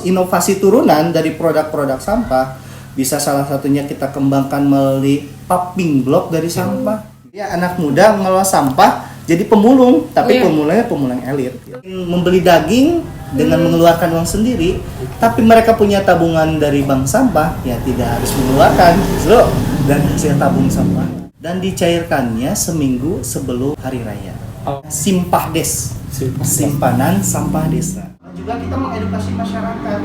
inovasi turunan dari produk-produk sampah bisa salah satunya kita kembangkan melalui popping block dari sampah. Ya, anak muda mengelola sampah jadi pemulung, tapi pemulungnya pemulung elit. Membeli daging dengan mengeluarkan uang sendiri, tapi mereka punya tabungan dari bank sampah, ya tidak harus mengeluarkan dan hasil tabung sampah. Dan dicairkannya seminggu sebelum hari raya. Simpahdes, simpanan sampah desa. Juga kita mengedukasi masyarakat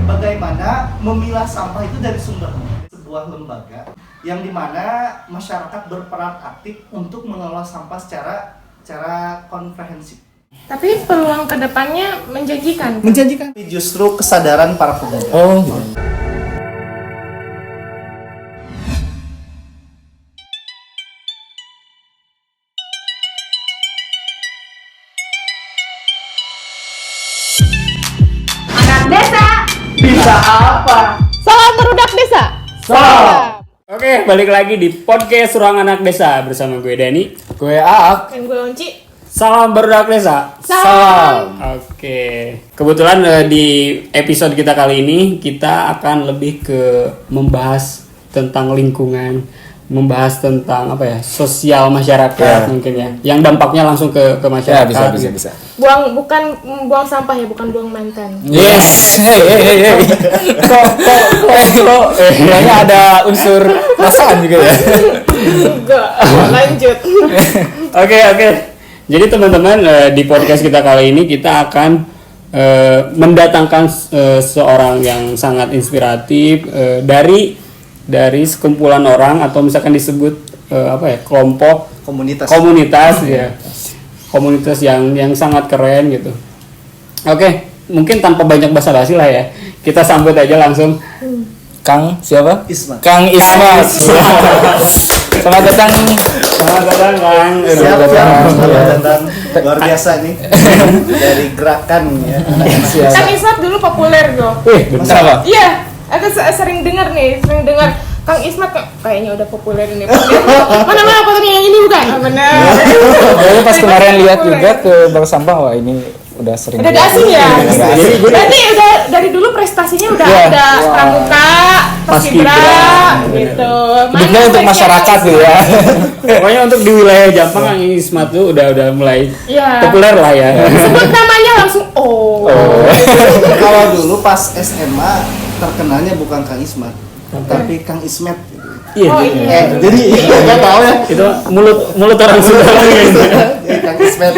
bagaimana memilah sampah itu dari sumbernya. Sebuah lembaga yang dimana masyarakat berperan aktif untuk mengelola sampah secara komprehensif. Tapi peluang kedepannya menjanjikan. Menjanjikan. Justru kesadaran para pemuda. Oh, gitu. Bisa apa? Salam berudak desa. Salam. Oke, balik lagi di podcast Ruang Anak Desa bersama gue Dani, Gue Aak. Dan gue Onci. Salam berudak desa. Salam. Oke, kebetulan di episode kita kali ini kita akan lebih ke membahas tentang lingkungan, membahas tentang apa ya, sosial masyarakat mungkin ya, yang dampaknya langsung ke masyarakat. Ya, bisa. Bukan buang sampah ya, bukan buang mantan. Yes. Hey. Kok kayaknya ada unsur perasaan juga ya. Enggak. Lanjut. Oke. Jadi teman-teman, di podcast kita kali ini kita akan mendatangkan seorang yang sangat inspiratif dari sekumpulan orang atau misalkan disebut kelompok komunitas ya. Komunitas yang sangat keren gitu. Oke, mungkin tanpa banyak basa-basi lah ya. Kita sambut aja langsung Kang siapa? Ismat. Kang Ismat. Selamat datang. Selamat datang Kang. Selamat datang. Luar biasa nih. Dari gerakan ya. Kang Ismat dulu populer loh. Bentar apa? Iya, aku sering dengar Kang Ismat kayaknya udah populer ini. Mana fotonya yang ini bukan? Benar. Jadi pas kemarin lihat juga ke bank sampah, wah ini udah sering. Udah asing ya. Berarti udah dari dulu prestasinya udah ada pramuka, paskibra gitu. Hidupnya untuk masyarakat gitu ya. Pokoknya untuk di wilayah Jampang Kang Ismat tuh udah mulai populer lah ya. Sebut namanya langsung Kalau dulu pas SMA terkenalnya bukan Kang Ismat, tapi Kang Ismet. Iya. Jadi nggak tahu ya. Itu mulut orang Sunda gitu. Kang Ismet.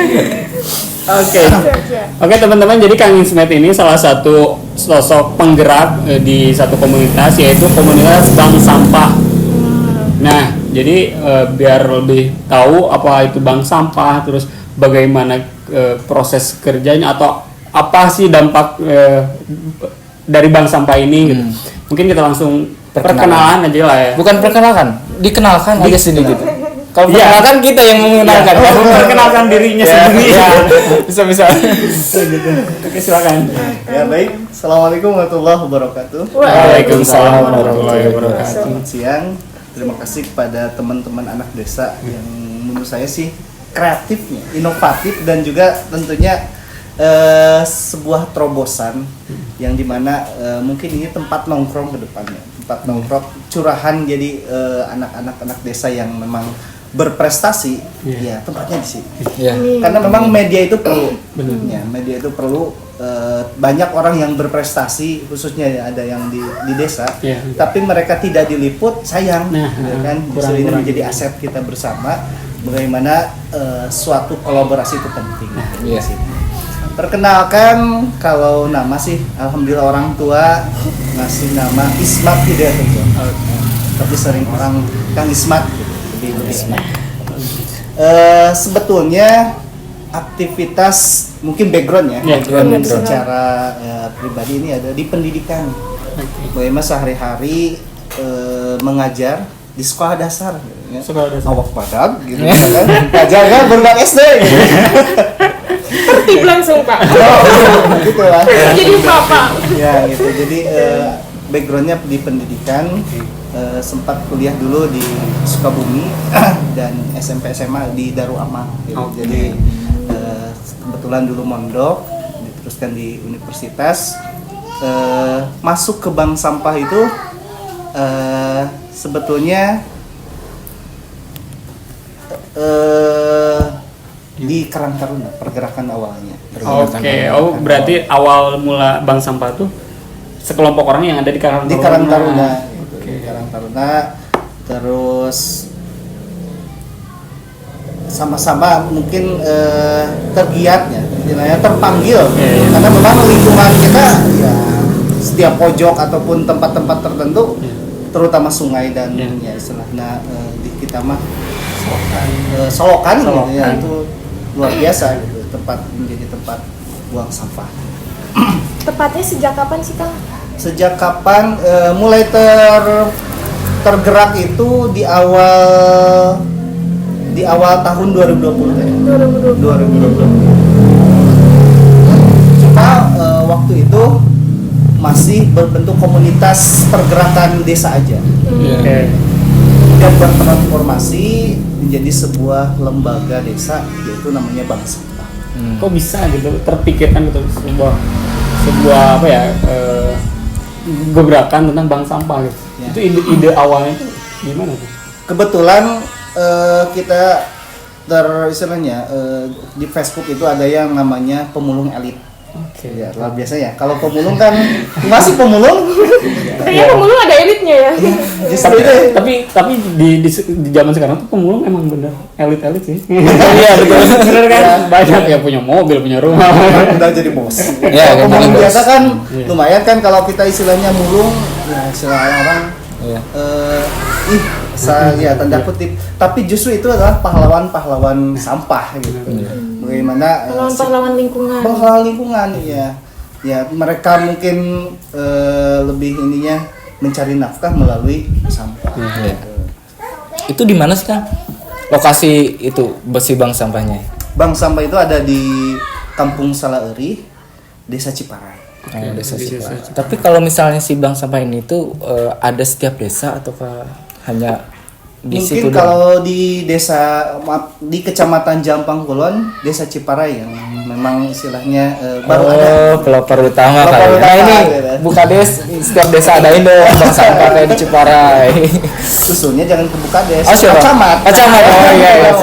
Oke teman-teman, jadi Kang Ismet ini salah satu sosok penggerak di satu komunitas, yaitu komunitas bank sampah. Nah, jadi biar lebih tahu apa itu bank sampah, terus bagaimana proses kerjanya atau apa sih dampak dari bank sampah ini gitu. Mungkin kita langsung perkenalan aja lah ya. Bukan perkenalkan, dikenalkan aja sini gitu. Kalau perkenalkan kita yang mengenalkan. Perkenalkan dirinya sendiri. Bisa. Oke, silakan. Ya baik. Assalamualaikum warahmatullahi wabarakatuh. Waalaikumsalam warahmatullahi wabarakatuh. Selamat siang. Terima kasih kepada teman-teman anak desa yang menurut saya sih kreatifnya, inovatif dan juga tentunya sebuah terobosan yang dimana mungkin ini tempat nongkrong ke depannya, tempat nongkrong curahan jadi anak-anak desa yang memang berprestasi, ya tempatnya di sini. Karena memang media itu perlu, media itu perlu banyak orang yang berprestasi, khususnya ada yang di desa, tapi mereka tidak diliput, sayang, kan? Justru ini menjadi aset kita bersama. Bagaimana suatu kolaborasi itu penting. Perkenalkan, kalau nama sih alhamdulillah orang tua ngasih nama Ismat Hidayatullah. Tapi sering orang Kang Ismat gitu, lebih Ismat. Sebetulnya aktivitas mungkin background background secara pribadi ini ada di pendidikan. Bagaimana sehari-hari mengajar di sekolah dasar, awak padang gitu kan, ngajar kan berulang SD gitu. Tertib langsung Pak. Gitu lah. Jadi bapak. Ya gitu. Jadi backgroundnya di pendidikan, sempat kuliah dulu di Sukabumi dan SMP SMA di Darul Amal. Gitu. Jadi kebetulan dulu mondok, diteruskan di universitas. masuk ke bank sampah itu sebetulnya di Karang Taruna pergerakan awalnya. Oke, berarti awal mula bank sampah tuh sekelompok orang yang ada di Karang Taruna. Di Karang Taruna, gitu. Di Karang Taruna, terus sama-sama mungkin tergiatnya, istilahnya terpanggil, karena memang lingkungan kita ya setiap pojok ataupun tempat-tempat tertentu, terutama sungai dan ya istilahnya di kita mah solokan gitu ya, itu luar biasa gitu, tempat menjadi tempat buang sampah. Tepatnya sejak kapan sih Kang? Sejak kapan mulai tergerak itu di awal tahun 2020 ya. 2020. Cuma waktu itu masih berbentuk komunitas pergerakan desa aja. Oke. Dan bertransformasi menjadi sebuah lembaga desa, yaitu namanya Bank Sampah. Kok bisa gitu terpikirkan gitu sebuah apa ya gebrakan tentang bank sampah gitu. Ya. Itu ide awalnya tuh gimana tuh? Kebetulan kita istilahnya di Facebook itu ada yang namanya pemulung elit. Oke. Ya, luar biasa ya. Kalau pemulung kan masih pemulung. Kayaknya pemulung ada elitnya ya. Justru itu. Tapi di zaman sekarang tuh pemulung emang bener elit sih. Iya betul. Bener kan? Banyak ya punya mobil, punya rumah. Udah jadi bos. Ya, Kalau pemulung bos. biasa kan lumayan kan kalau kita istilahnya mulung, ya istilah orang ya tanda kutip. Tapi justru itu adalah pahlawan sampah gitu. Bagaimana Pahlawan lingkungan. pahlawan lingkungan ya. Ya mereka mungkin lebih ininya mencari nafkah melalui sampah. Itu di mana sih Kang? Lokasi itu besi bank sampahnya. Bank sampah itu ada di Kampung Salaeri, Desa Ciparai. Desa Ciparai. Tapi kalau misalnya si bank sampah ini tuh ada setiap desa ataukah hanya di situ Mungkin kalau di di Kecamatan Jampang Kulon, Desa Ciparai yang memang istilahnya baru ada. pelopor utama Pelopor kali. utama, Nah ini gitu. buka setiap desa adain dong bank sampah kayak di Ciparai. Susulnya jangan ke Bukades, Oh, siapa? Camat. Camat. Oh iya. Gitu.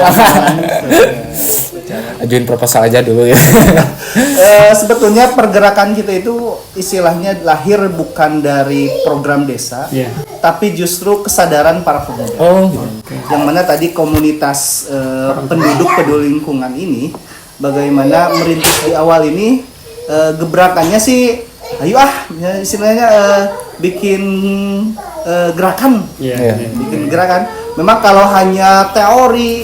Ajuin proposal aja dulu ya. Sebetulnya pergerakan kita itu istilahnya lahir bukan dari program desa, tapi justru kesadaran para pemuda. Oh, gitu. Yang mana tadi komunitas penduduk peduli lingkungan ini, bagaimana merintis di awal ini, gebrakannya sih, ayo ya, istilahnya bikin gerakan, bikin gerakan. Memang kalau hanya teori,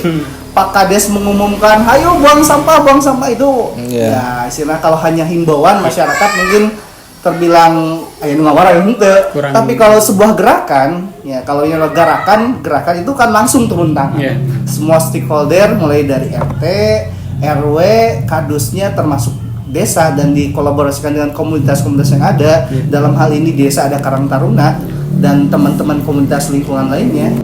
Pak Kades mengumumkan, ayo buang sampah itu, ya istilah kalau hanya himbauan masyarakat mungkin terbilang ayo ngawar ayo henteu. Tapi kalau sebuah gerakan, ya kalau yang gerakan itu kan langsung turun tangan. Semua stakeholder mulai dari RT, RW, kadusnya termasuk desa dan dikolaborasikan dengan komunitas-komunitas yang ada. Dalam hal ini desa ada Karang Taruna dan teman-teman komunitas lingkungan lainnya.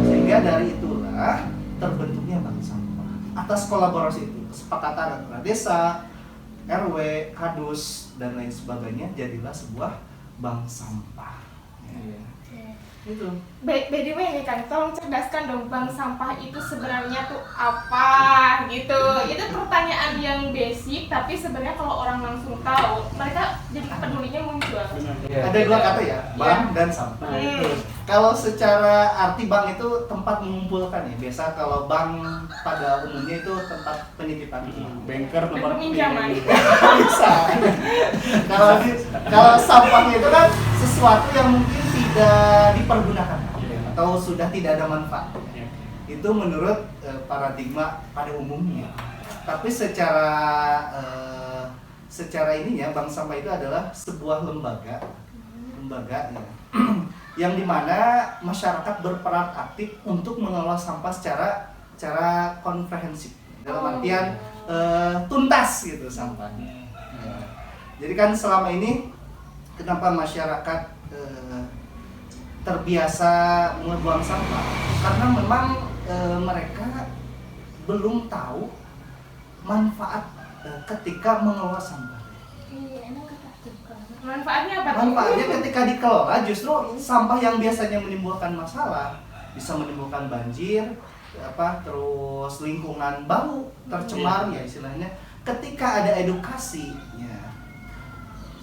Sehingga dari itulah terbentuknya bank sampah. Atas kolaborasi itu, kesepakatan antara desa, RW, kadus dan lain sebagainya, jadilah sebuah bank sampah. Itu. By the way nih Kang, tolong cerdaskan dong, bank sampah itu sebenarnya tuh apa gitu. Itu pertanyaan yang basic, tapi sebenarnya kalau orang langsung tahu, mereka jadi pedulinya muncul. Ada dua kata ya, bank dan sampah. Kalau secara arti bank itu tempat mengumpulkan ya. Biasa kalau bank pada umumnya itu tempat penitipan uang. Banker tempat pinjaman. Bisa. Kalau sampahnya itu kan sesuatu yang mungkin tidak dipergunakan atau sudah tidak ada manfaat. Itu menurut paradigma pada umumnya. Tapi secara ininya bank sampah itu adalah sebuah lembaga ya, yang dimana masyarakat berperan aktif untuk mengelola sampah secara komprehensif dalam artian tuntas gitu sampahnya. Jadi kan selama ini kenapa masyarakat terbiasa membuang sampah? Karena memang mereka belum tahu manfaat ketika mengelola sampah. Manfaatnya apa tuh? Manfaatnya ketika dikelola justru sampah yang biasanya menimbulkan masalah bisa menimbulkan banjir, terus lingkungan bau tercemar ya istilahnya. Ketika ada edukasi ya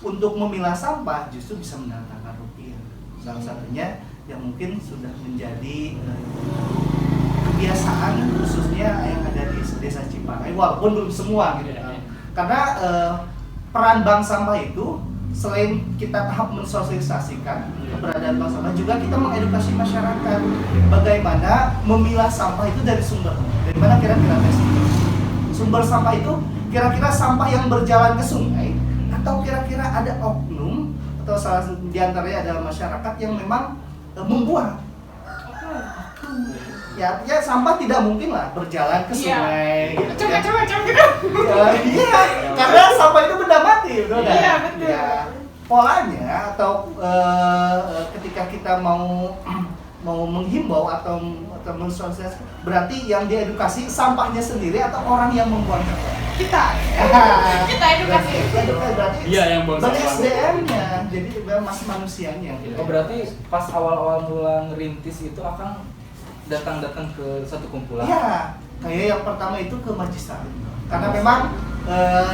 untuk memilah sampah justru bisa mendatangkan rupiah. Salah satunya yang mungkin sudah menjadi kebiasaan khususnya yang ada di desa Ciparai, walaupun belum semua gitu. Karena peran bank sampah itu selain kita tahap mensosialisasikan keberadaan bank sampah, juga kita mengedukasi masyarakat bagaimana memilah sampah itu dari sumber. Dari mana kira-kira sumber sampah itu? Kira-kira sampah yang berjalan ke sungai, atau kira-kira ada oknum atau salah satu diantaranya adalah masyarakat yang memang membuang. Ya, artinya sampah tidak mungkin lah berjalan ke sungai. Macam-macam gitu. Iya, karena sampah itu benda mati, betul kan? Iya, betul. Ya, polanya atau ketika kita mau menghimbau atau mensosialisasikan, berarti yang diedukasi sampahnya sendiri atau orang yang membuang sampah? Kita edukasi. Berarti Iya, yang buang sampah. SDM-nya, jadi masih manusianya. Oh, berarti pas awal-awal mula ngerintis itu akan datang ke satu kumpulan. Iya, kayak yang pertama itu ke Majisa. Karena memang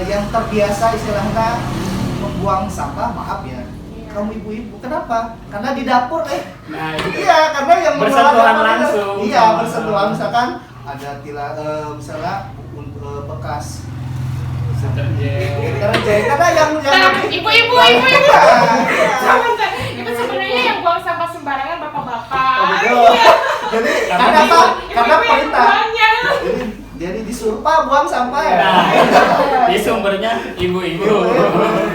yang terbiasa istilahnya membuang sampah, maaf ya, kamu ibu-ibu, kenapa? Karena di dapur Nah, itu. iya, karena yang Bersentuhan mengelola dapur langsung. iya, bersentuhan, misalkan ada misalnya bekas deterjen, karena yang Ibu-ibu. Iya. Itu sebenarnya yang buang sampah sembarangan bapak-bapak. Oh, betul. Jadi karena apa? Karena Ibu-ibu yang perintah. buangnya. Jadi disuruh Pak buang sampah ya. Di sumbernya ibu-ibu.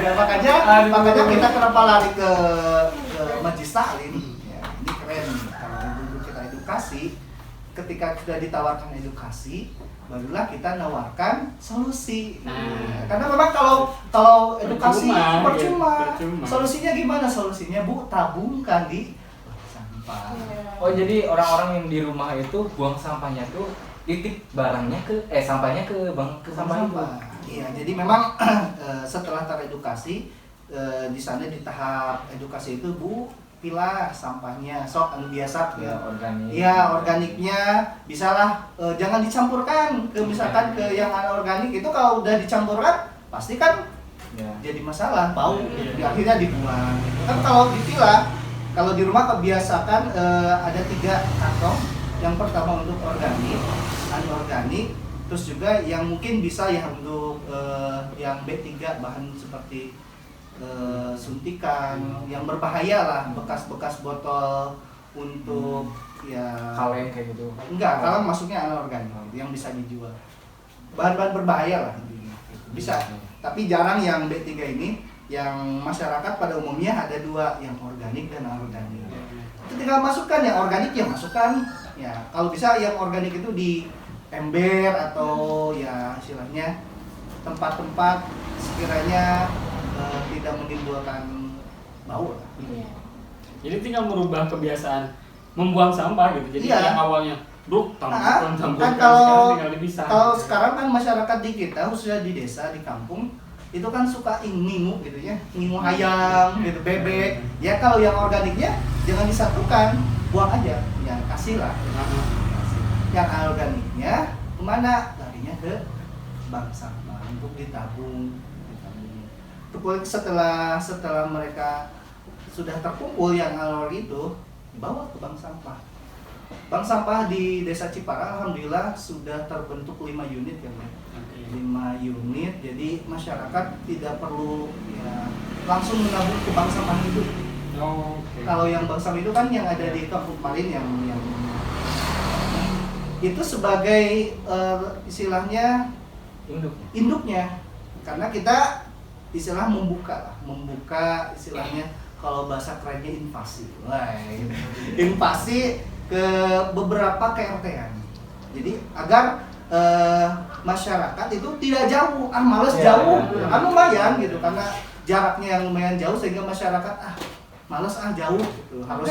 Ya, makanya kita kenapa lari ke Majlis Taklim? Ya, ini keren. Kalau ibu-ibu kita edukasi, ketika sudah ditawarkan edukasi, barulah kita nawarkan solusi. Karena memang kalau edukasi percuma. Solusinya gimana? Solusinya Bu, tabungkan di sampah. Oh, jadi orang-orang yang di rumah itu buang sampahnya tuh titip barangnya sampahnya ke sampah itu. Iya, jadi memang setelah teredukasi di sana di tahap edukasi itu Bu, pilah sampahnya, sok anu biasa Ya, organik. Iya, organiknya bisalah jangan dicampurkan ke misalkan ke yang anorganik. Itu kalau udah dicampurkan pasti kan Ya. jadi masalah, bau, akhirnya dibuang. Kan kalau dipilah, kalau di rumah kebiasakan ada 3 kantong. Yang pertama untuk organik, anorganik, terus juga yang mungkin bisa yang untuk yang B3 bahan seperti suntikan yang berbahaya lah, bekas-bekas botol untuk ya Kaleng kayak gitu. enggak, kalau masuknya anorganik yang bisa dijual, bahan-bahan berbahaya lah bisa, tapi jarang yang B3 ini. Yang masyarakat pada umumnya ada 2, yang organik dan anorganik. Itu tinggal masukkan, yang organik ya masukkan ya, kalau bisa yang organik itu di ember atau ya istilahnya tempat-tempat sekiranya tidak menimbulkan bau lah. Jadi tinggal merubah kebiasaan membuang sampah gitu. Jadi Iya. yang awalnya Kan sekarang kalau tinggal dipisah. sekarang kan masyarakat di kita khususnya di desa, di kampung itu kan suka ngingu gitu ya, ngingu ayam gitu, bebek ya. Kalau yang organiknya jangan disatukan, buang aja ya, kasihlah. Yang anorganiknya kemana? Larinya ke bank sampah untuk ditabung. Itu setelah mereka sudah terkumpul yang anorganik itu, dibawa ke bank sampah. Bank sampah di Desa Ciparai alhamdulillah sudah terbentuk 5 unit ya, 5 unit. Jadi masyarakat tidak perlu ya langsung menabung ke bank sampah itu. Kalau yang bank sampah itu kan yang ada di Kampung Malin yang itu sebagai istilahnya induknya, karena kita istilah membuka istilahnya, kalau bahasa kerennya invasi. Invasi ke beberapa KRT-an. Jadi agar masyarakat itu tidak jauh, males jauh, kan lumayan gitu, karena jaraknya yang lumayan jauh sehingga masyarakat males jauh gitu. Harus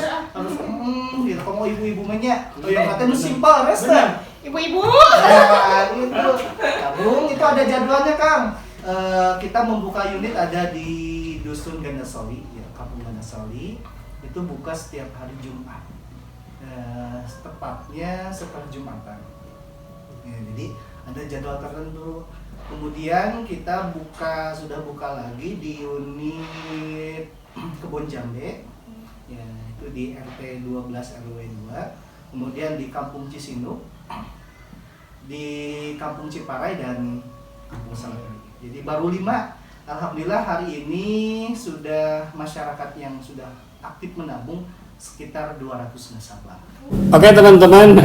gitu. Kalau ibu-ibu mainnya, yang katanya itu simpel, resta. Ibu-ibu. Nah, itu tabung itu ada jadwalnya Kang. Kita membuka unit ada di dusun Gandasoli, ya Kampung Gandasoli itu buka setiap hari Jumat, tepatnya setelah Jumatan. Ya, jadi ada jadwal tertentu. Kemudian kita sudah buka lagi di unit Kebon Jambe, ya itu di RT 12 RW 2. Kemudian di Kampung Cisinduk, di Kampung Ciparai dan Kampung Saleh. Jadi baru 5. Alhamdulillah hari ini sudah masyarakat yang sudah aktif menabung sekitar 200 nasabah. Oke teman-teman,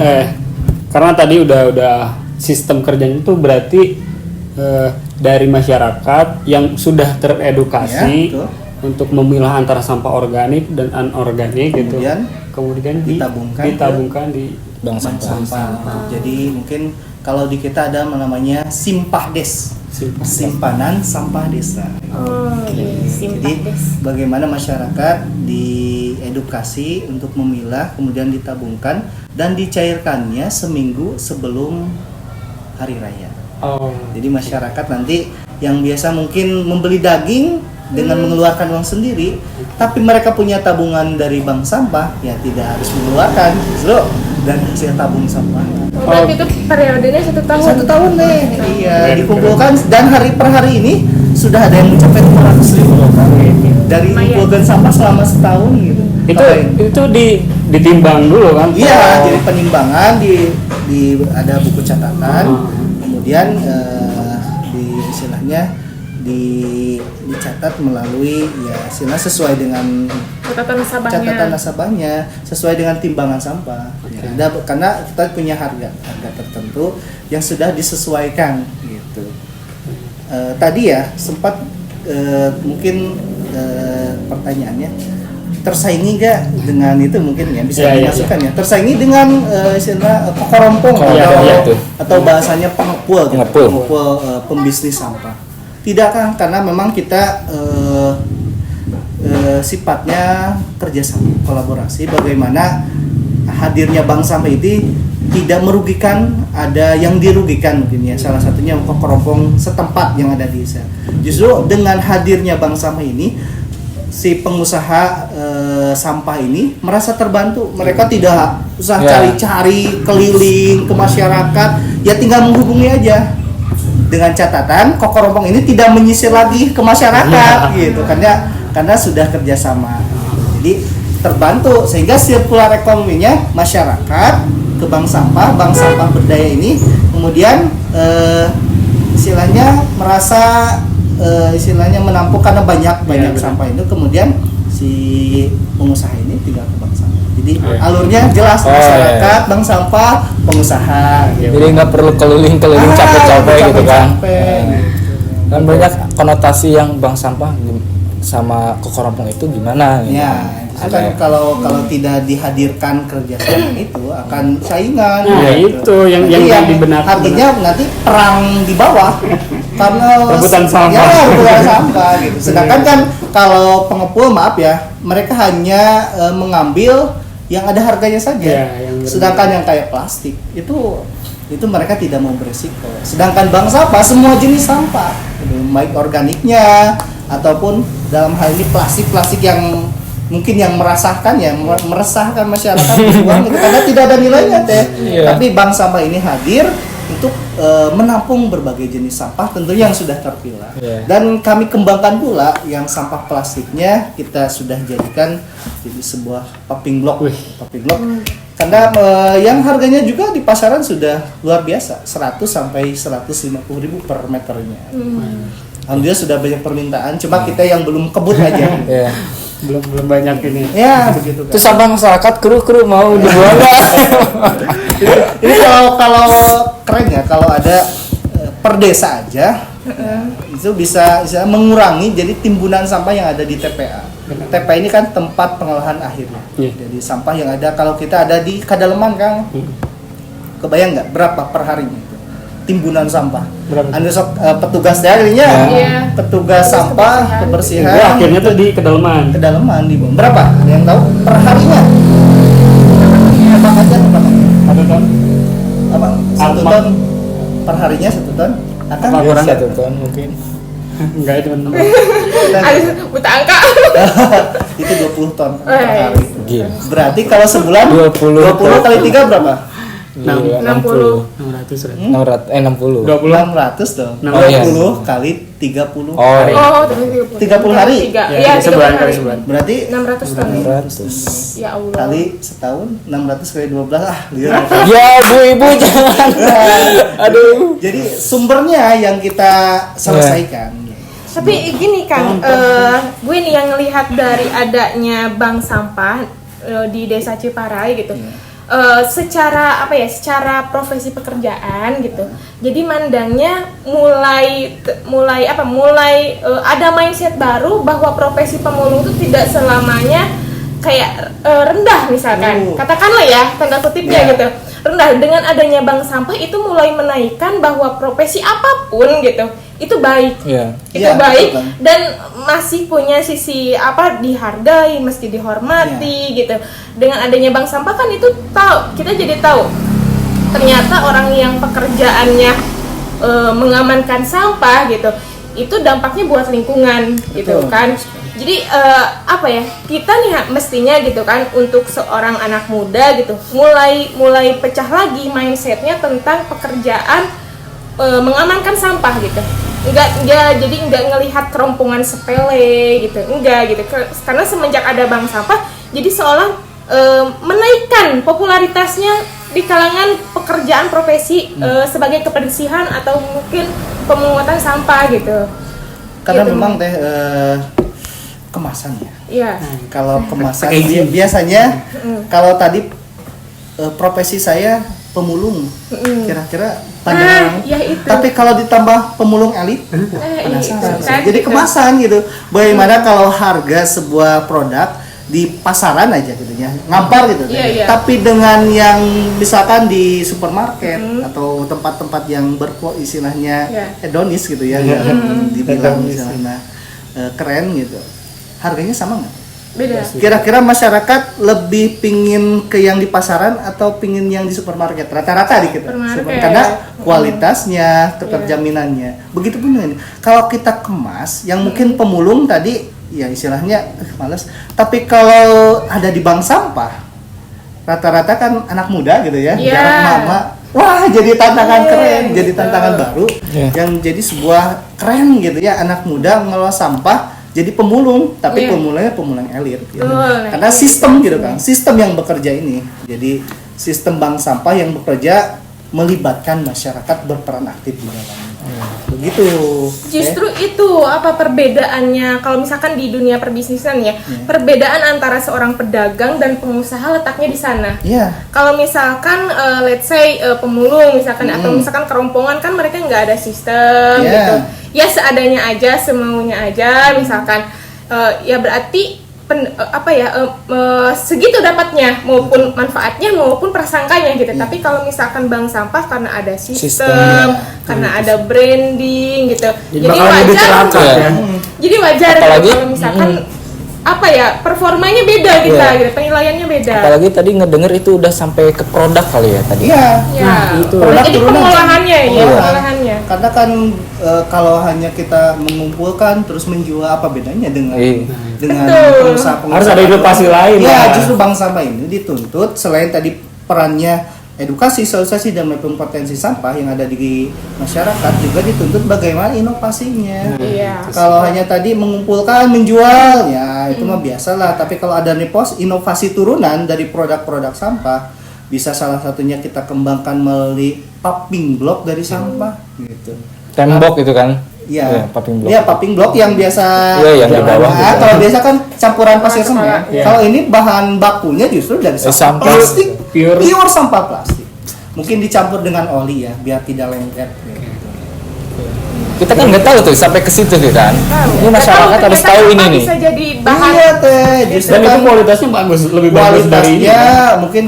karena tadi udah sistem kerjanya itu berarti dari masyarakat yang sudah teredukasi Ya, untuk memilah antara sampah organik dan anorganik gitu. Kemudian ditabungkan di Bank sampah. Jadi mungkin kalau di kita ada namanya Simpahdes. Simpanan sampah desa. Jadi bagaimana masyarakat diedukasi untuk memilah, kemudian ditabungkan dan dicairkannya seminggu sebelum hari raya. Jadi masyarakat nanti yang biasa mungkin membeli daging dengan mengeluarkan uang sendiri, tapi mereka punya tabungan dari bank sampah, ya tidak harus mengeluarkan justru dan hasil tabung sampah. Berarti itu periodenya 1 tahun. 1 tahun nih, iya dikumpulkan dan per hari ini sudah ada yang mencapai 200.000 loh dari kumpulkan sampah selama setahun gitu. Itu ditimbang dulu kan? Iya, jadi penimbangan di ada buku catatan, kemudian istilahnya dicatat melalui ya istilah sesuai dengan catatan nasabahnya sesuai dengan timbangan sampah. Ya, karena kita punya harga tertentu yang sudah disesuaikan gitu. Tadi ya sempat mungkin pertanyaannya tersaingi gak dengan itu mungkin ya bisa dimasukkan ya. Tersaingi dengan istilah kokorompong atau bahasanya pengepul pembisnis sampah. Tidak kan, karena memang kita sifatnya kerjasama, kolaborasi. Bagaimana hadirnya bank sampah itu tidak merugikan, ada yang dirugikan mungkin ya. Salah satunya kerompong setempat yang ada di desa. Justru dengan hadirnya bank sampah ini, si pengusaha sampah ini merasa terbantu. Mereka tidak usah cari-cari keliling ke masyarakat, ya tinggal menghubungi aja. Dengan catatan kokorompong ini tidak menyisir lagi ke masyarakat gitu karena sudah kerjasama. Jadi terbantu sehingga sirkular ekonominya masyarakat ke bank sampah berdaya ini kemudian istilahnya merasa istilahnya menampung karena banyak sampah itu, kemudian si pengusaha ini tinggal ke bank sampah. Jadi alurnya jelas, masyarakat, bank sampah, pengusaha. Jadi nggak perlu keliling-keliling capek-capek gitu kan. Dan banyak konotasi yang bank sampah sama kokorompong itu gimana? Gitu. Ya, itu kan kalau tidak dihadirkan kerjasama itu akan saingan. Nah, itu yang dibenarkan. Artinya nanti perang di bawah karena rebutan sampah. Ya, rebutan sampah gitu. Sedangkan kan kalau pengepul maaf ya, mereka hanya mengambil yang ada harganya saja. Sedangkan yang kayak plastik itu mereka tidak mau beresiko. Sedangkan bank sampah semua jenis sampah, baik organiknya ataupun dalam hal ini plastik yang mungkin yang meresahkan masyarakat dibuang itu karena tidak ada nilainya teh. Tapi bank sampah ini hadir untuk menampung berbagai jenis sampah tentunya yang sudah terpilah. Dan kami kembangkan pula yang sampah plastiknya kita sudah jadikan jadi sebuah popping block. Karena yang harganya juga di pasaran sudah luar biasa, 100 sampai 150.000 per meternya. Alhamdulillah sudah banyak permintaan, cuma kita yang belum kebut aja. belum banyak ini. Ya, begitu kan. Terus apa masyarakat kru mau dibuang nggak? Ini kalau keren ya, kalau ada per desa aja itu bisa mengurangi jadi timbunan sampah yang ada di TPA. TPA ini kan tempat pengolahan akhirnya. Jadi sampah yang ada kalau kita ada di Kadaleman Kang. Kebayang nggak berapa per harinya itu timbunan sampah? Anda sok petugas darinya, petugas sampah kebersihan. Akhirnya tuh di kedalaman di bawah. Berapa? Ada yang tahu per harinya? Apa aja? 1 ton. Apa? 1 ton per harinya 1 ton? Kurang 1 ton mungkin. Enggak itu teman-teman. Harus buta angka. Itu 20 ton per Eh. hari. Gila. Berarti kalau sebulan 20 kali 3 berapa? 60. 60. 20. 600 dong. Oh, iya. 20 kali 30. Oh, iya. Oh, 30 hari? Ya, sebulan kali sebulan. Berarti 600 ton. 600. Ya Allah. kali setahun 600 kali 12 lihat. Ya, Bu-ibu jangan. Aduh. Jadi sumbernya yang kita selesaikan. Tapi gini Kang, gue nih yang ngelihat dari adanya bank sampah di Desa Ciparai gitu. Secara apa ya? Secara profesi pekerjaan gitu. Jadi mandangnya mulai ada mindset baru bahwa profesi pemulung itu tidak selamanya kayak rendah misalkan. Katakanlah ya, tanda kutipnya Yeah. gitu. Rendah. Dengan adanya bank sampah itu mulai menaikkan bahwa profesi apapun gitu itu baik. Iya. Itu Iya, baik betul, Bang. dan masih punya sisi dihargai, mesti dihormati gitu. Dengan adanya bank sampah kan itu kita jadi tahu ternyata orang yang pekerjaannya mengamankan sampah gitu itu dampaknya buat lingkungan gitu Betul. kan. Jadi kita nih mestinya gitu kan untuk seorang anak muda gitu mulai pecah lagi mindsetnya tentang pekerjaan mengamankan sampah gitu. Jadi nggak ngelihat kerompongan sepele gitu, enggak gitu. Karena semenjak ada bank sampah jadi seolah menaikkan popularitasnya di kalangan pekerjaan profesi sebagai kebersihan atau mungkin pemungutan sampah gitu. Karena Gitu. memang kemasannya. Iya. Kalau kemasan Packaging. biasanya kalau tadi profesi saya pemulung, kira-kira pandangan. ya itu. Tapi kalau ditambah pemulung elit, penasaran. Kan Jadi gitu. kemasan gitu. Bagaimana kalau harga sebuah produk di pasaran aja gitu ya, ngampar gitu. Iya, iya. Tapi dengan yang misalkan di supermarket atau tempat-tempat yang istilahnya Iya. hedonis gitu ya, yang dibilang misalnya keren gitu. Harganya sama nggak? Beda. Kira-kira masyarakat lebih pingin ke yang di pasaran atau pingin yang di supermarket? Rata-rata dikit. Supermarket. Karena kualitasnya, keterjaminannya. Begitupun dengan ini. Kalau kita kemas, yang mungkin pemulung tadi, ya istilahnya males. Tapi kalau ada di bank sampah, rata-rata kan anak muda gitu ya, Iya. jarang mama. Wah, jadi tantangan Iya, keren, jadi gitu. tantangan baru yang jadi sebuah keren gitu ya, anak muda ngelola sampah jadi pemulung, tapi Iya. pemulungnya pemulung elit gitu. Betul, Karena iya. sistem gitu kan, sistem yang bekerja ini. Jadi sistem bank sampah yang bekerja melibatkan masyarakat berperan aktif di dalamnya. Begitu. Justru itu apa perbedaannya kalau misalkan di dunia perbisnisan ya, perbedaan antara seorang pedagang dan pengusaha letaknya di sana. Iya. Kalau misalkan let's say pemulung misalkan atau misalkan kerompongan kan mereka nggak ada sistem Yeah. gitu. Ya seadanya aja, semaunya aja misalkan ya berarti segitu dapatnya maupun manfaatnya maupun prasangkanya gitu. Tapi kalau misalkan bank sampah karena ada sistem, karena ada branding gitu. Jadi bakal lebih wajar. celaka ya. Jadi wajar gitu Apalagi, kalau misalkan performanya beda kita Iya. gitu, penilaiannya beda. Apalagi tadi ngedenger itu udah sampai ke produk kali ya tadi. Iya. Ya, itu. jadi Turunan. pengolahannya ya, Iya. pengolahannya. Karena kan kalau hanya kita mengumpulkan terus menjual, apa bedanya dengan Iya. Betul. pengusaha-pengusaha? Harus ada inovasi lain Ya, lah. justru bank sampah ini dituntut selain tadi perannya edukasi, sosialisasi dan potensi sampah yang ada di masyarakat, juga dituntut bagaimana inovasinya. Iya. Kalau hanya tadi mengumpulkan, menjual, ya itu mah biasa lah. Tapi kalau ada inovasi turunan dari produk-produk sampah, bisa salah satunya kita kembangkan melalui popping block dari sampah, gitu. Tembok itu kan. Iya, popping block. Iya, popping block yang biasa. Iya, yang di bawah Nah, gitu. kalau biasa kan campuran pasir semen. Iya. Kalau ini bahan bakunya justru dari sampah Sampah. plastik, Pure. sampah plastik. Mungkin dicampur dengan oli ya, biar tidak lengket. Gitu. Kita kan nggak tahu tuh sampai ke situ gitu kan. Ini masyarakat Ternyata harus tahu ini sampah nih. Bisa jadi bahan. Iya teh, justru Dan itu kan kualitasnya bagus, lebih bagus dari ini. kualitasnya mungkin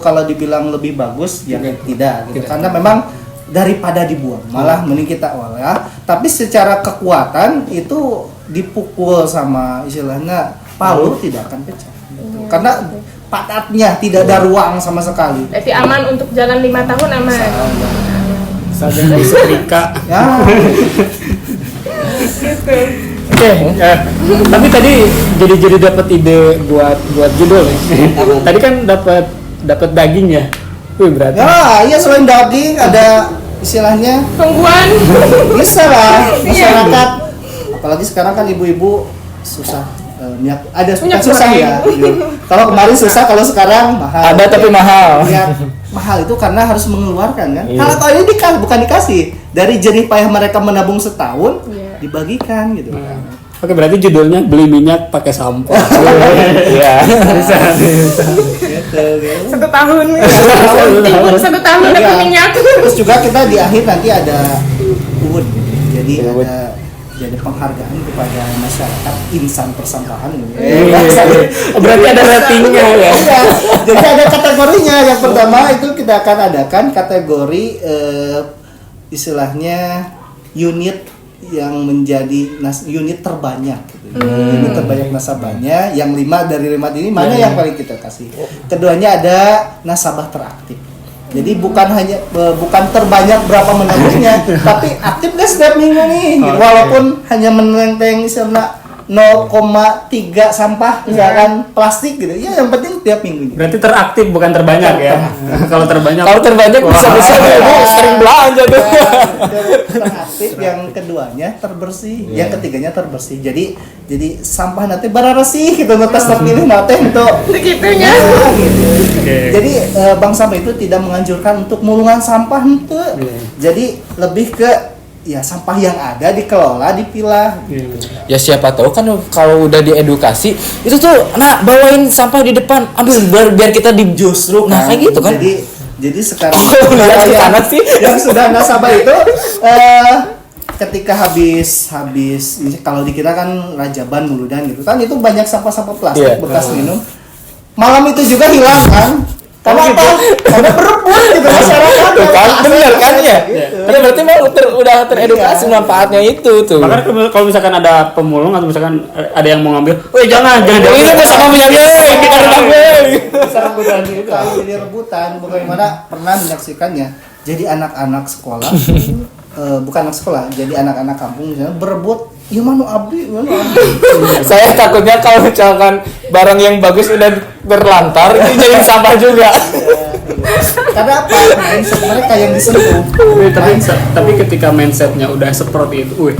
kalau dibilang lebih bagus ya tidak gitu. Karena memang daripada dibuang malah mending kita olah, tapi secara kekuatan itu dipukul sama istilahnya palu tidak akan pecah gitu. Karena padatnya tidak ada ruang sama sekali. Berarti aman untuk jalan 5 tahun aman. Saja dari setrika. Ya. Oke, tapi tadi jadi dapat ide buat judul nih. Tadi kan dapat daging ya. Wih, berarti. Ya, iya selain daging ada istilahnya Tungguan. bisa lah masyarakat. Apalagi sekarang kan ibu-ibu susah minyak ada Minyak susah goreng. ya. Iya. Kalau kemarin susah, kalau sekarang mahal. Ada tapi mahal. Ya, mahal itu karena harus mengeluarkan kan. Iya. Kalau ini bukan dikasih, dari jerih payah mereka menabung setahun Iya. dibagikan gitu kan. Oke, berarti judulnya beli minyak pakai sampah. Iya. Bisa. Gitu, gitu. 1 tahun. Tahun. 1 tahun dapat Iya. minyak. Terus juga kita di akhir nanti ada award. Jadi Award. ada jadi penghargaan kepada masyarakat insan persampahan. Oh, berarti ada ratingnya ya. Iya. Jadi ada kategorinya. Yang pertama itu kita akan adakan kategori istilahnya unit yang menjadi unit terbanyak gitu. Unit terbanyak nasabahnya yang 5 dari 5 ini mana yang paling kita kasih. Keduanya ada nasabah teraktif. Jadi bukan terbanyak berapa menabungnya, tapi aktif deh setiap minggu nih. Gitu. Walaupun hanya menenteng misalnya 0,3 sampah misalkan plastik gitu. Ya yang penting tiap minggu. Berarti teraktif bukan terbanyak ya. Kalau terbanyak bisa ibu sering belanja tuh. Teraktif, yang keduanya terbersih, yang ketiganya terbersih. Jadi sampah nanti bersih gitu netes terpilih nanti untuk Segitunya. gitu. Oke. Jadi bank sampah itu tidak menganjurkan untuk mulungan sampah itu. Jadi lebih ke ya sampah yang ada dikelola, dipilah. Ya siapa tahu kan kalau udah diedukasi itu tuh bawain sampah di depan ambil biar kita Justru nah kayak gitu kan. Jadi sekarang Lihat ke sana sih. yang sudah nasabah itu ketika habis kalau dikira kan Rajaban Muludan gitu kan itu banyak sampah-sampah plastik Iya. bekas minum. Malam itu juga hilang kan. Karena apa? Karena berebut gitu masyarakat. Tuh kan bener kan ya. Gitu. Kan berarti mau udah teredukasi Iya. manfaatnya itu tuh. Makanya kalau misalkan ada pemulung atau misalkan ada yang mau ngambil, woi jangan Ini udah sama punya kita renang Bisa rebutan itu. Kalau jadi rebutan, bagaimana pernah menyaksikannya? Jadi anak-anak sekolah, bukan anak sekolah, jadi anak-anak kampung misalnya berebut, ya mana abdi. Saya takutnya kalau misalkan barang yang bagus udah berlantar itu jadi sampah juga. Karena apa? Mindset mereka yang disentuh. tapi ketika mindsetnya udah seperti itu, wih,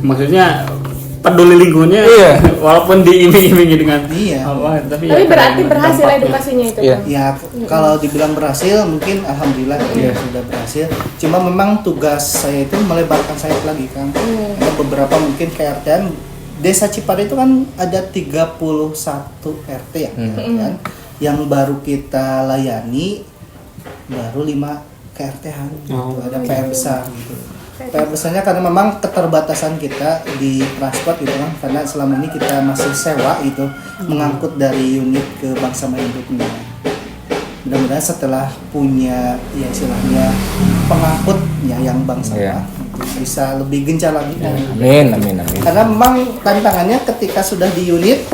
maksudnya peduli lingkungannya, Iya. walaupun diiming-imingi dengan Iya. apa, tapi Tapi ya, berarti berhasil dampaknya. edukasinya itu. Iya. Bang. Ya kalau dibilang berhasil, mungkin alhamdulillah ya sudah berhasil. Cuma memang tugas saya itu melebarkan sayap lagi kan. Ada beberapa mungkin KRT-an Desa Cipade itu kan ada 31 RT ya, kan? Yang baru kita layani baru 5 KRT-an gitu. Ada PR besar gitu. PR besarnya karena memang keterbatasan kita di transport gitu kan, karena selama ini kita masih sewa itu mengangkut dari unit ke Bank Sampah Induknya. Mudah-mudahan setelah punya ya istilahnya pengangkutnya yang Bank Sampah itu bisa lebih gencar lagi kan. Amin. Karena memang tantangannya ketika sudah di unit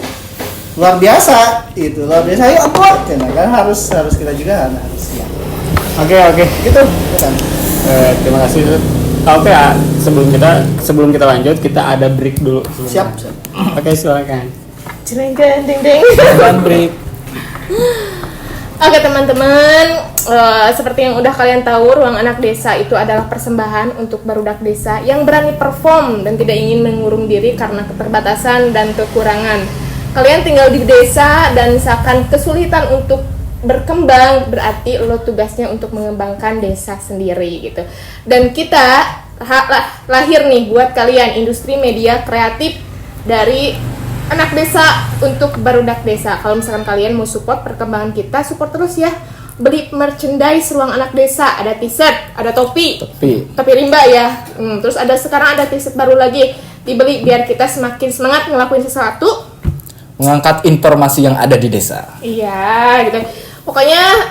luar biasa itu, luar biasa. Ayo angkut kan harus kita juga harus siap. Oke. Gitu kan. Terima kasih. Oke, sebelum kita lanjut, kita ada break dulu. Siap. Oke, silakan. Jreng jreng ding ding. Break. Oke teman-teman, seperti yang udah kalian tahu, Ruang Anak Desa itu adalah persembahan untuk barudak desa yang berani perform dan tidak ingin mengurung diri karena keterbatasan dan kekurangan. Kalian tinggal di desa dan misalkan kesulitan untuk berkembang, berarti lo tugasnya untuk mengembangkan desa sendiri gitu. Dan kita lahir nih buat kalian, industri media kreatif dari anak desa untuk barudak desa. Kalau misalkan kalian mau support perkembangan kita, support terus ya. Beli merchandise Ruang Anak Desa, ada t-shirt, ada topi rimba ya. Terus sekarang ada t-shirt baru lagi, dibeli biar kita semakin semangat ngelakuin sesuatu, Mengangkat informasi yang ada di desa. iya gitu. Pokoknya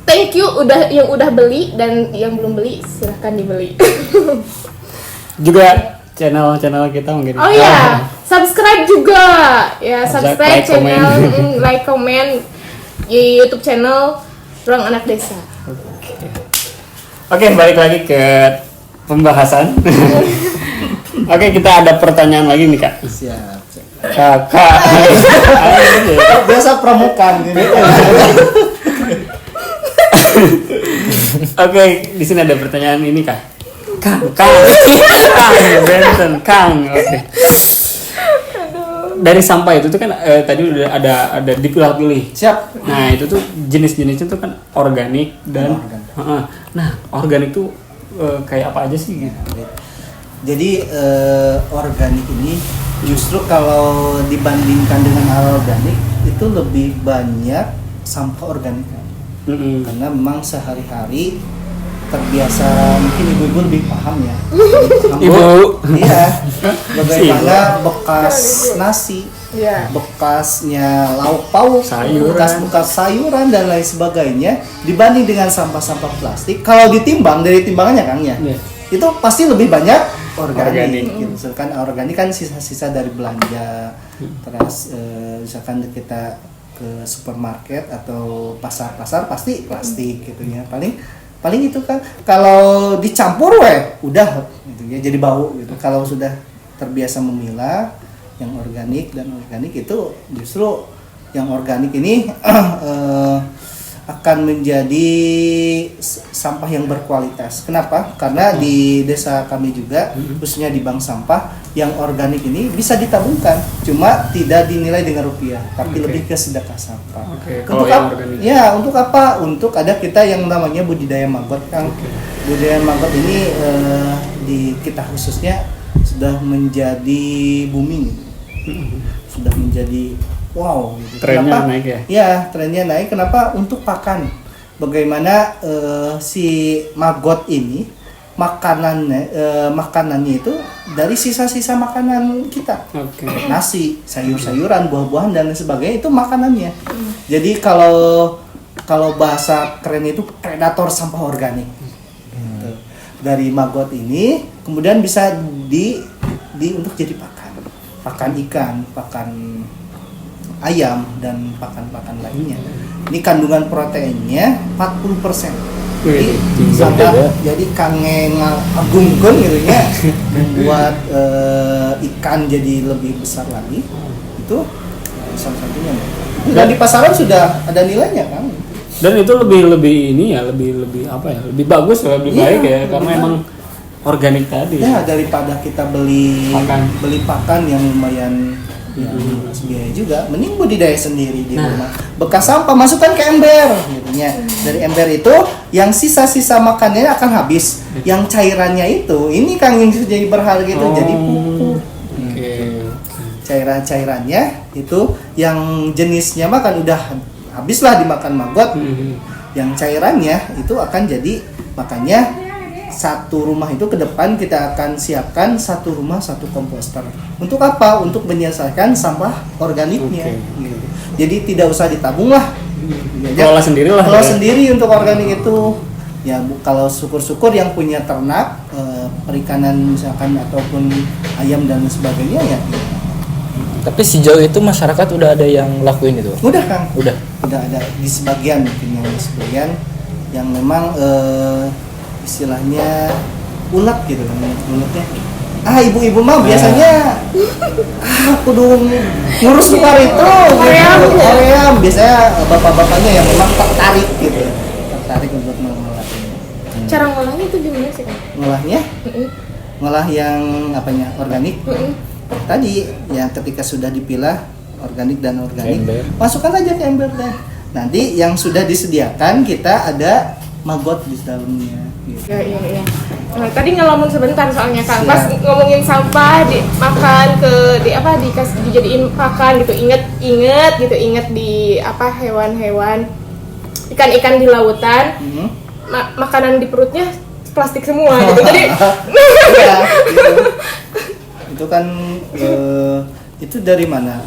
thank you yang udah beli, dan yang belum beli silahkan dibeli. Juga channel kita mungkin. Oh iya, subscribe juga ya, subscribe Like, channel, comment. like, comment di YouTube channel Ruang Anak Desa. Oke, balik lagi ke pembahasan. Oke, kita ada pertanyaan lagi nih Kak. Siap. Kakak. Biasa pramukaan gitu. Oke, di sini ada pertanyaan ini Kak. Kang, Benton, Kang. Oke. Dari sampah itu tuh kan tadi udah ada dipilah-pilih. Siap. Nah, itu tuh jenis-jenisnya tuh kan organik dan nah, organik tuh kayak apa aja sih gitu. Jadi organik ini justru kalau dibandingkan dengan anorganik itu lebih banyak sampah organik. Karena memang sehari-hari terbiasa, mungkin ibu-ibu lebih paham ya. Ibu. Iya. Bagaimana bekas nasi, Iya. bekasnya lauk pauk, Sayuran. bekas sayuran dan lain sebagainya dibanding dengan sampah-sampah plastik. Kalau ditimbang dari timbangannya Kang ya, Iya. itu pasti lebih banyak organik. Organik. Gitu. Misalkan organik kan sisa-sisa dari belanja, terus misalkan kita ke supermarket atau pasar-pasar pasti plastik gitu ya. Paling itu kan kalau dicampur udah gitu ya, jadi bau gitu. Kalau sudah terbiasa memilah yang organik dan organik itu justru yang organik ini akan menjadi sampah yang berkualitas. Kenapa? Karena di desa kami juga, khususnya di bank sampah, yang organik ini bisa ditabungkan, cuma tidak dinilai dengan rupiah, tapi lebih ke sedekah sampah. Kalau yang organik. Ya, untuk apa? Untuk ada kita yang namanya budidaya maggot, Kang. Budidaya maggot ini di kita khususnya sudah menjadi booming, sudah menjadi wow. Gitu. Trennya Kenapa? naik ya? Ya, trennya naik. Kenapa? Untuk pakan. Bagaimana si maggot ini makanannya itu dari sisa-sisa makanan kita. Oke. Nasi, sayur-sayuran, buah-buahan dan lain sebagainya itu makanannya. Jadi kalau bahasa keren itu predator sampah organik. Gitu. Dari maggot ini kemudian bisa di untuk jadi pakan ikan, pakan ayam dan pakan-pakan lainnya. Ini kandungan proteinnya 40%. Jadi jadi kangen agungkeun gitu ya, membuat ikan jadi lebih besar lagi. Itu salah satunya. Dan di pasaran sudah ada nilainya kan. Dan itu lebih ini ya, lebih apa ya? Lebih bagus, lebih Iya, baik ya, lebih karena baik. emang organik tadi. Ya daripada kita beli pakan yang lumayan biaya juga, mending budidaya sendiri di rumah. Bekas sampah masukkan ke ember gitu ya. Dari ember itu yang sisa-sisa makanannya akan habis. Yang cairannya itu ini Kang yang jadi berharga itu jadi pupuk. Oke. Cairan-cairannya itu yang jenisnya makan udah habislah dimakan maggot. Yang cairannya itu akan jadi, makanya satu rumah itu ke depan kita akan siapkan satu rumah satu komposter. Untuk apa? Untuk menyelesaikan sampah organiknya. Gitu. Jadi tidak usah ditabung lah. Kelola sendiri lah. Kelola sendiri untuk organik itu. Ya kalau syukur-syukur yang punya ternak, perikanan misalkan ataupun ayam dan sebagainya ya. Tapi sejauh itu masyarakat udah ada yang lakuin itu? Udah Kang. Udah Ada di sebagian mungkin yang di sebagian yang memang istilahnya ulat gitu kan, ulatnya ibu-ibu mah biasanya kudu ngurus luar itu Korea biasanya bapak-bapaknya yang memang tertarik gitu, tertarik untuk mengolah ini. Cara ngolahnya itu gimana sih Kang? Ngolahnya ngolah yang apanya organik tadi yang ketika sudah dipilah organik dan organik Ember. masukkan aja ke ember deh. Nanti yang sudah disediakan kita ada maggot di dalamnya gitu. Iya. Nah, tadi ngelamun sebentar soalnya Kang. Siap. Pas ngomongin sampah dimakan dikasih dijadiin pakan gitu. Ingat di hewan-hewan, ikan-ikan di lautan. Makanan di perutnya plastik semua gitu. Jadi Iya, gitu. Itu kan itu dari mana?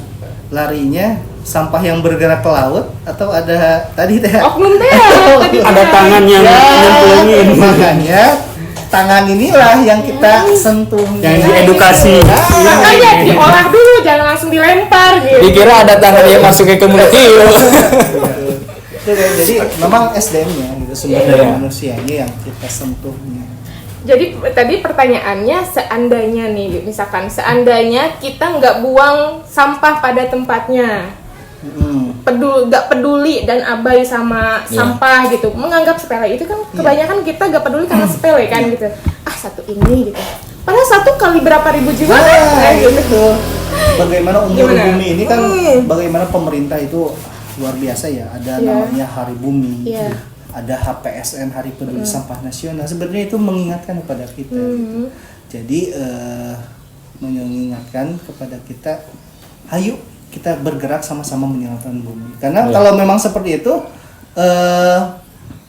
Larinya sampah yang bergerak ke laut atau ada tadi teh? oknum teh tadi Ada tangan yang nyemplungin. Makanya tangan inilah yang kita sentuh. Yang diedukasi. makanya diolah dulu, jangan langsung dilempar gitu. dikira ada tangan yang masukin ke mulut itu. Jadi memang SDM-nya gitu, sumber daya manusianya yang kita sentuhnya. Jadi tadi pertanyaannya seandainya nih, misalkan seandainya kita nggak buang sampah pada tempatnya, nggak peduli dan abai sama sampah gitu, menganggap sepele itu kan kebanyakan kita nggak peduli karena sepele kan gitu. Satu ini gitu. Padahal satu kali berapa ribu jiwa kan? Gitu. Bagaimana umur Gimana? bumi ini kan, bagaimana pemerintah itu luar biasa ya. Ada namanya Hari Bumi. Ada HPSN, Hari Peduli Sampah Nasional. Sebenarnya itu mengingatkan kepada kita. Gitu. Jadi mengingatkan kepada kita, ayo kita bergerak sama-sama menyelamatkan bumi. Karena kalau memang seperti itu,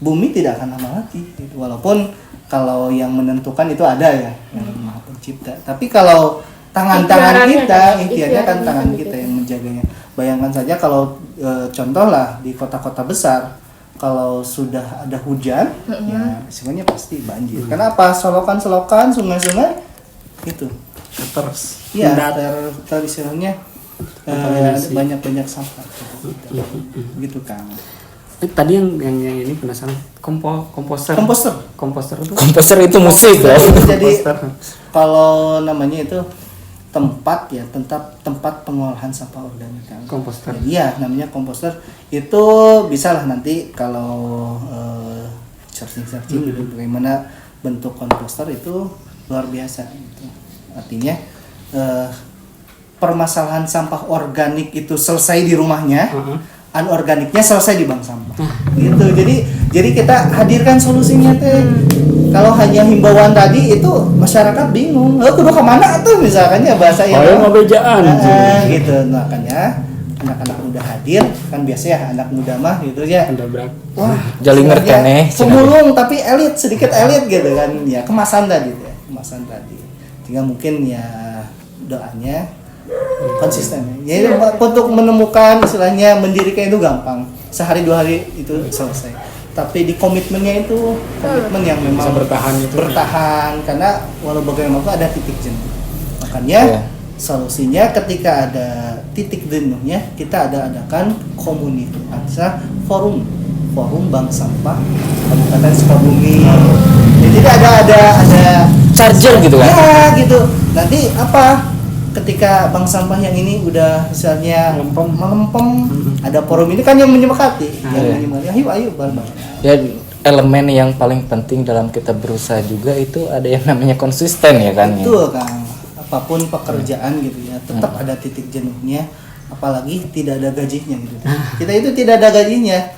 bumi tidak akan lama lagi. Gitu. Walaupun kalau yang menentukan itu ada ya, yang Maha Pencipta. Tapi kalau tangan-tangan kita, ikhtiarnya kan tangan kita yang menjaganya. Bayangkan saja kalau contoh lah di kota-kota besar. Kalau sudah ada hujan, ya semuanya pasti banjir. Kenapa? Selokan-selokan, sungai-sungai itu Terus. ya istilahnya banyak sampah gitu kan. Tadi yang ini penasaran komposter itu Komposter itu musik loh. Jadi kalau namanya itu tempat pengolahan sampah organik kan. komposter. Iya, namanya komposter. Itu bisa lah nanti kalau searching gitu bagaimana bentuk komposter itu luar biasa gitu. Artinya permasalahan sampah organik itu selesai di rumahnya, anorganiknya selesai di bank sampah. Gitu. Jadi kita hadirkan solusinya teh. Kalau hanya himbauan tadi itu masyarakat bingung. Kudu kemana tuh misalkan ya bahasa yang mau bejaan. Gitu. Makanya anak-anak muda hadir kan biasa ya anak muda mah gitu ya. Wah, Jalinger keneh. pemulung tapi sedikit elit gitu kan. Ya kemasan tadi. Tinggal mungkin ya doanya konsisten. Jadi untuk menemukan istilahnya mendirikan itu gampang. Sehari 2 hari itu selesai. Tapi di komitmennya itu komitmen yang memang bertahan karena walau bagaimanapun ada titik jenuh. Makanya solusinya ketika ada titik jenuhnya kita adakan komunitas forum bank sampah Kabupaten Sukabumi. Jadi ada Charger gitu kan? Ya gitu. Nanti ketika bank sampah yang ini udah misalnya melempem, ada forum ini kan yang menyepakati, ayo bareng-bareng. Ya elemen yang paling penting dalam kita berusaha juga itu ada yang namanya konsisten ya kan. Betul Kang. Apapun pekerjaan gitu ya, tetap ada titik jenuhnya, apalagi tidak ada gajinya gitu. Kita itu tidak ada gajinya.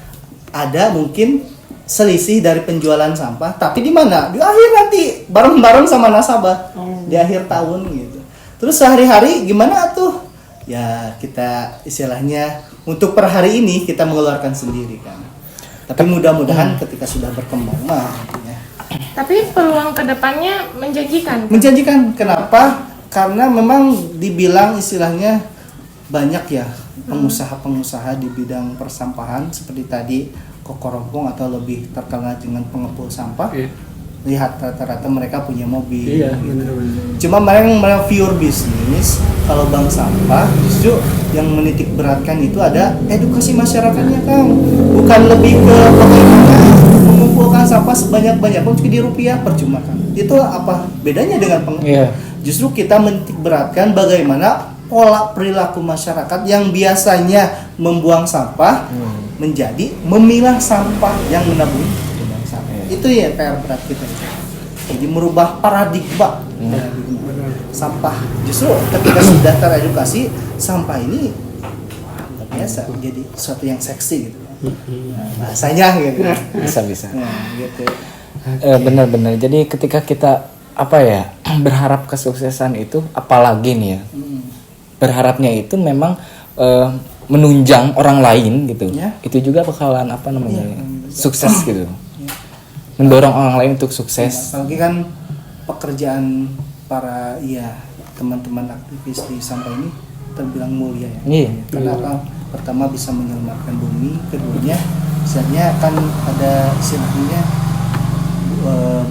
Ada mungkin selisih dari penjualan sampah, tapi di mana? Di akhir nanti bareng-bareng sama nasabah di akhir tahun gitu. Terus sehari-hari gimana tuh? Ya kita istilahnya untuk per hari ini kita mengeluarkan sendiri kan. Tapi mudah-mudahan ketika sudah berkembang ya. Tapi peluang kedepannya menjanjikan. Menjanjikan. Kenapa? Karena memang dibilang istilahnya banyak ya pengusaha-pengusaha di bidang persampahan seperti tadi Kokorompong atau lebih terkenal dengan pengepul sampah. Lihat rata-rata mereka punya mobil. Cuma mereka pure bisnis. Kalau bank sampah justru yang menitik beratkan itu ada edukasi masyarakatnya Kang. Bukan lebih ke bagaimana mengumpulkan sampah sebanyak-banyaknya di rupiah percuma kan. Itu apa bedanya dengan Justru kita menitik beratkan bagaimana pola perilaku masyarakat yang biasanya membuang sampah menjadi memilah sampah yang menabung. Itu ya PR berat kita. Jadi merubah paradigma sampah. Justru ketika sudah teredukasi, sampah ini luar biasa, jadi sesuatu yang seksi gitu. Bahasanya gitu. Bisa. Nah, gitu. Benar-benar. Jadi ketika kita berharap kesuksesan itu, apalagi nih ya, berharapnya itu memang menunjang orang lain gitu. Itu juga bakalan sukses gitu. Mendorong orang lain untuk sukses. Apalagi kan pekerjaan para teman-teman aktivis di sampah ini terbilang mulia ya. Karena pertama bisa menyelamatkan bumi, keduanya misalnya kan ada istilahnya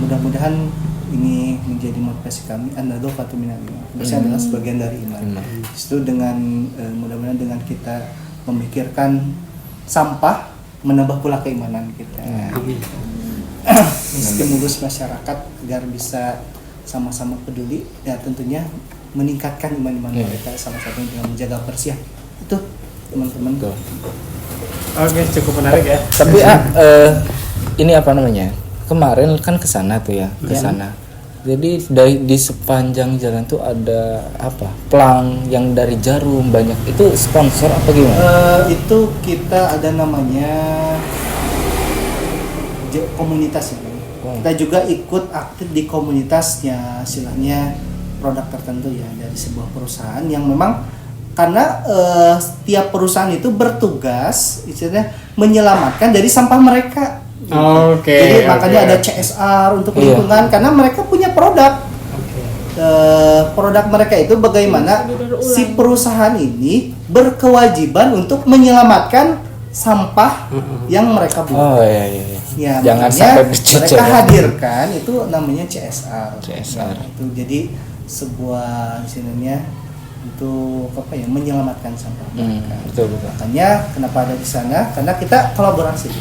mudah-mudahan ini menjadi motivasi kami an-nadhafatu minal iman. Bersih adalah sebagian dari iman. Itu dengan mudah-mudahan dengan kita memikirkan sampah menambah pula keimanan kita. stimulus masyarakat agar bisa sama-sama peduli ya, tentunya meningkatkan iman mereka, salah satunya dengan menjaga kebersihan itu teman-teman. Betul. Oke, cukup menarik ya. Tapi ini apa namanya? Kemarin kan ke sana tuh ya, ke sana. Jadi di sepanjang jalan tuh ada apa? Pelang yang dari jarum banyak. Itu sponsor apa gimana? Itu kita ada namanya komunitas ya. Kita juga ikut aktif di komunitasnya, istilahnya produk tertentu ya dari sebuah perusahaan yang memang karena setiap perusahaan itu bertugas istilahnya menyelamatkan dari sampah mereka. Jadi makanya ada CSR untuk lingkungan karena mereka punya produk. Produk mereka itu bagaimana si perusahaan ini berkewajiban untuk menyelamatkan sampah yang mereka buat. Ya, Jangan makanya sampai bercecer. mereka hadirkan itu namanya CSR. CSR. Itu jadi sebuah istilahnya untuk apa ya, menyelamatkan sampah mereka. Betul. Makanya kenapa ada di sana? Karena kita kolaborasi.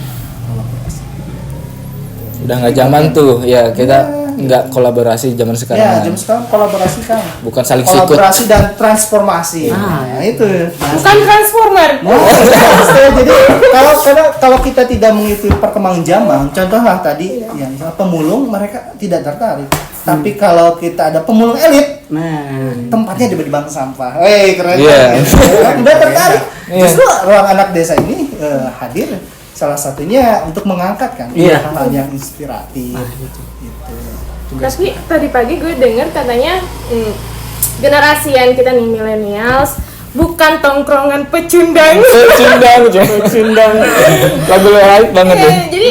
Udah nggak zaman tuh ya, kita nggak kolaborasi zaman sekarang. Ya, jam sekarang kolaborasi kan. Bukan saling sikut. Kolaborasi dan transformasi. Nah, itu. Bukan transformer. Jadi kalau kita tidak mengikuti perkembangan zaman, contohlah tadi yang misalnya pemulung mereka tidak tertarik. Tapi kalau kita ada pemulung elit, tempatnya di bank sampah. Keren. Udah tertarik. Justru ruang anak desa ini hadir salah satunya untuk mengangkat kan hal-hal yang inspiratif. Gitu. Tapi tadi pagi gue denger katanya generasi yang kita nih millennials bukan tongkrongan pecundang. Pecundang. Lagu lain banget ya. Jadi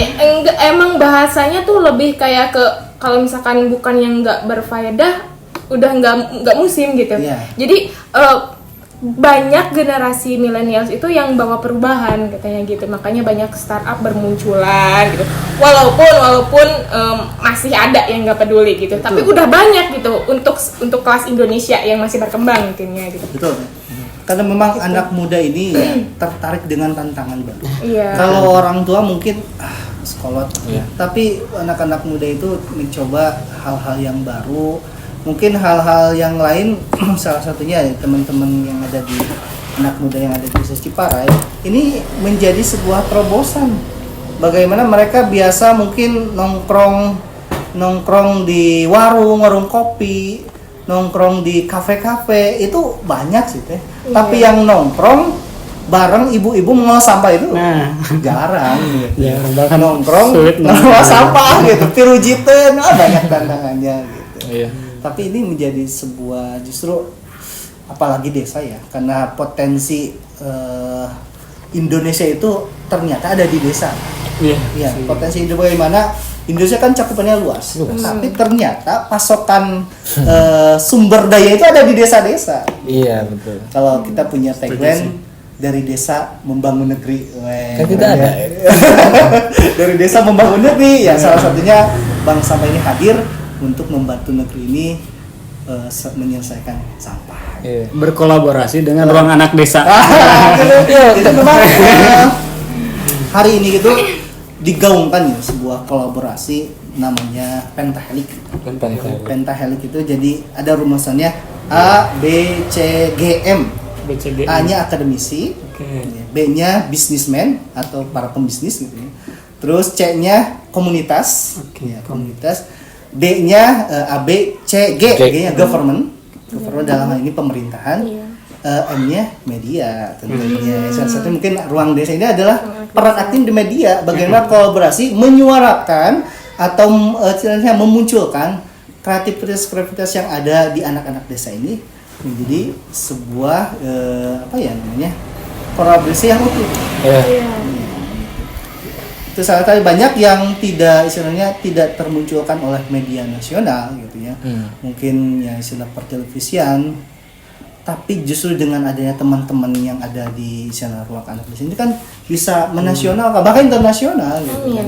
emang bahasanya tuh lebih kayak ke kalau misalkan bukan yang nggak berfaedah udah nggak musim gitu. Jadi banyak generasi millennials itu yang bawa perubahan katanya gitu, makanya banyak startup bermunculan gitu, walaupun masih ada yang nggak peduli gitu. Betul. Tapi udah banyak gitu untuk kelas Indonesia yang masih berkembang mungkinnya gitu. Betul. Karena memang anak muda ini ya, tertarik dengan tantangan baru. Kalau orang tua mungkin sekolot, tapi anak-anak muda itu mencoba hal-hal yang baru. Mungkin hal-hal yang lain, salah satunya teman-teman yang ada di anak muda yang ada di desa Ciparai ini menjadi sebuah terobosan. Bagaimana mereka biasa mungkin nongkrong di warung kopi, nongkrong di kafe-kafe itu banyak sih teh. Tapi yang nongkrong bareng ibu-ibu mengolah sampah itu jarang. Bahkan nongkrong mengolah sampah gitu, pirujiteun banyak tantangannya gitu. Tapi ini menjadi sebuah justru apalagi desa ya, karena potensi Indonesia itu ternyata ada di desa. Potensi itu bagaimana Indonesia kan cakupannya luas. Tapi ternyata pasokan sumber daya itu ada di desa-desa. Iya, betul. Kalau kita punya tagline dari desa membangun negeri. Kan kita ada. Dari desa membangun negeri ya, salah satunya Bank Sampah ini hadir untuk membantu negeri ini menyelesaikan sampah. Berkolaborasi dengan ruang anak desa. Itu memang hari ini itu digaungkan ya sebuah kolaborasi namanya Pentahelix. Pentahelix itu jadi ada rumusannya A, B, C, G, M. A-nya akademisi, B-nya businessman atau para pembisnis gitu ya. Terus C-nya komunitas, komunitas. D-nya A, B, C, G. G-nya government dalam hal ini pemerintahan. M-nya media tentunya. Salah satu mungkin ruang desa ini adalah peran aktif di media. Bagaimana kolaborasi menyuarakan atau istilahnya memunculkan kreativitas yang ada di anak-anak desa ini menjadi sebuah kolaborasi yang utuh. Itu salah satu banyak yang tidak termunculkan oleh media nasional gitu ya. Mungkin ya istilah pertelevisian, tapi justru dengan adanya teman-teman yang ada di sana ruang anak desa ini kan bisa menasional bahkan internasional gitu.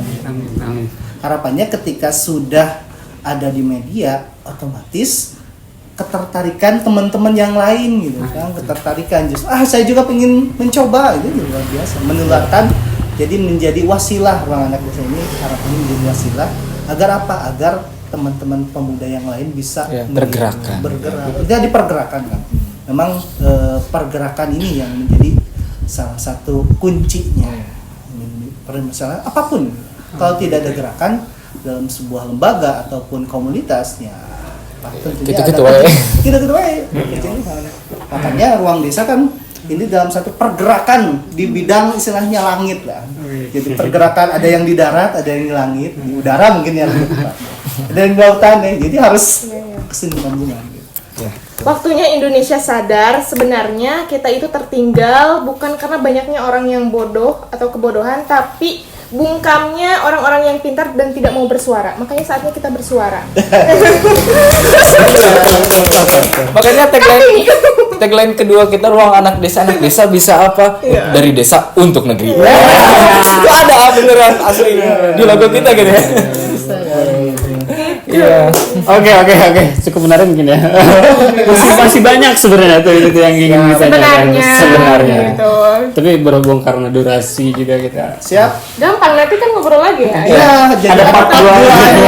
Harapannya ketika sudah ada di media otomatis ketertarikan teman-teman yang lain gitu kan, ketertarikan justru saya juga pengen mencoba itu luar biasa, menularkan Jadi menjadi wasilah ruang anak desa ini, harapannya menjadi wasilah agar apa? Agar teman-teman pemuda yang lain bisa bergerak. Jadi pergerakan kan. Memang pergerakan ini yang menjadi salah satu kuncinya. Permasalahan apapun, kalau tidak ada gerakan dalam sebuah lembaga ataupun komunitasnya, tentunya kita ketua. Makanya ruang desa kan ini dalam satu pergerakan di bidang istilahnya langit lah. Jadi pergerakan ada yang di darat, ada yang di langit, di udara mungkin yang lebih tepat. Ada yang di lautan ya. Jadi harus kesinambungan. Gitu. Waktunya Indonesia sadar sebenarnya kita itu tertinggal bukan karena banyaknya orang yang bodoh atau kebodohan, tapi bungkamnya orang-orang yang pintar dan tidak mau bersuara. Makanya saatnya kita bersuara. Makanya tagline kedua kita ruang anak desa bisa apa? Dari desa untuk negeri. Itu ada beneran asli di logo kita gitu ya. Iya. Oke. Cukup menarik mungkin ya. masih banyak sebenarnya tuh itu yang ingin ditanyakan sebenarnya. Gitu. Tapi berhubung karena durasi juga kita. Siap. Gampang, nanti kan ngobrol lagi ya. Ya, jadi Ada part 2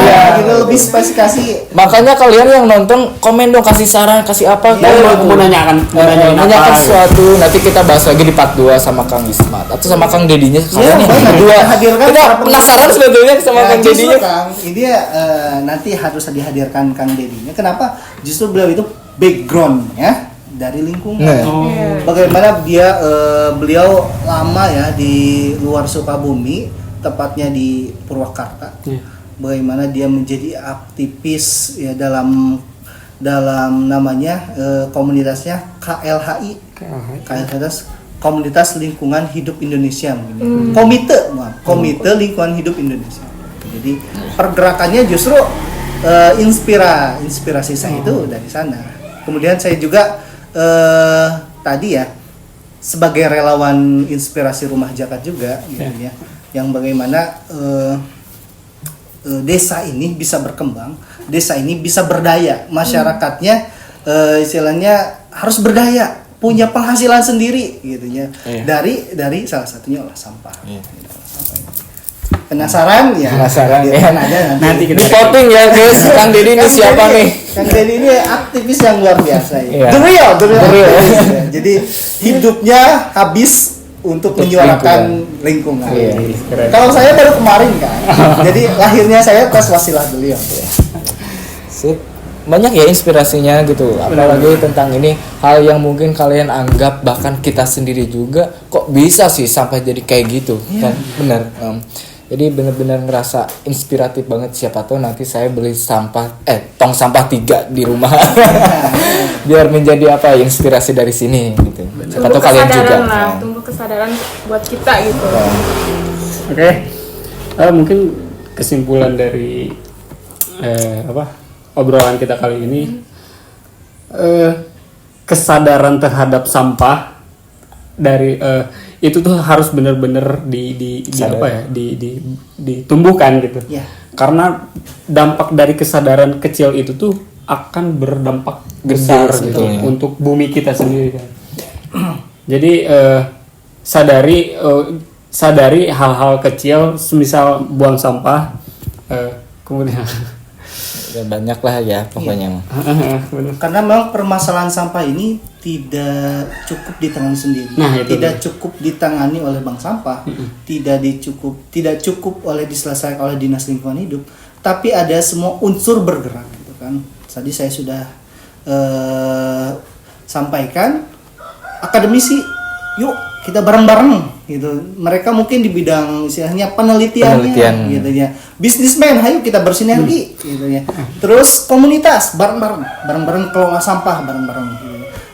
ya, gitu lebih spesifikasi. Makanya kalian yang nonton komen dong, kasih saran, kasih apa? Mau nanyakan Menanyakan apa, sesuatu, nanti kita bahas lagi di part 2 sama Kang Ismat atau sama Kang Dedinya. Soalnya nih berdua kita penasaran sebetulnya sama Kang Justru Dedinya. Kang, ini nanti harus dihadirkan Kang Dedinya. Kenapa? Justru beliau itu backgroundnya dari lingkungan. Bagaimana beliau lama ya di luar Sukabumi, tepatnya di Purwakarta. Bagaimana dia menjadi aktivis ya dalam namanya komunitasnya KLHI, Komunitas Lingkungan Hidup Indonesia. Komite Lingkungan Hidup Indonesia. Jadi pergerakannya justru inspirasi saya itu dari sana. Kemudian saya juga tadi ya sebagai relawan inspirasi Rumah Jakat juga gitu ya, yang bagaimana desa ini bisa berkembang, desa ini bisa berdaya, masyarakatnya istilahnya harus berdaya, punya penghasilan sendiri gitu ya. Dari salah satunya olah sampah. Penasaran ya? Penasaran ya. Nanti kita Di-voting ya guys, Kang Dedi ini siapa nih? Kang Dedi ini aktivis yang luar biasa ya. Iya. The real. Jadi hidupnya habis untuk menyuarakan lingkungan. Kalau saya baru kemarin kan. Jadi lahirnya saya pas wasilah beliau. Sip. Banyak ya inspirasinya gitu, apalagi tentang ini hal yang mungkin kalian anggap bahkan kita sendiri juga kok bisa sih sampai jadi kayak gitu kan, benar. Jadi benar-benar ngerasa inspiratif banget. Siapa tahu nanti saya beli tong sampah 3 di rumah biar menjadi inspirasi dari sini gitu. Siapa tahu kalian juga tumbuh kesadaran buat kita gitu. Oke. Mungkin kesimpulan dari obrolan kita kali ini, kesadaran terhadap sampah dari itu tuh harus benar-benar ditumbuhkan gitu. Karena dampak dari kesadaran kecil itu tuh akan berdampak besar gitu untuk bumi kita sendiri kan. Jadi sadari hal-hal kecil, semisal buang sampah, kemudian banyak lah ya pokoknya. Karena memang permasalahan sampah ini tidak cukup ditangani sendiri, tidak cukup ditangani oleh bank sampah, tidak cukup oleh diselesaikan oleh dinas lingkungan hidup, tapi ada semua unsur bergerak gitu kan. Tadi saya sudah sampaikan, akademisi, yuk kita bareng-bareng gitu. Mereka mungkin di bidang istilahnya penelitiannya gitu ya. Bisnismen, ayo kita bersinergi gitu ya. Terus komunitas bareng-bareng kelola sampah bareng-bareng gitu.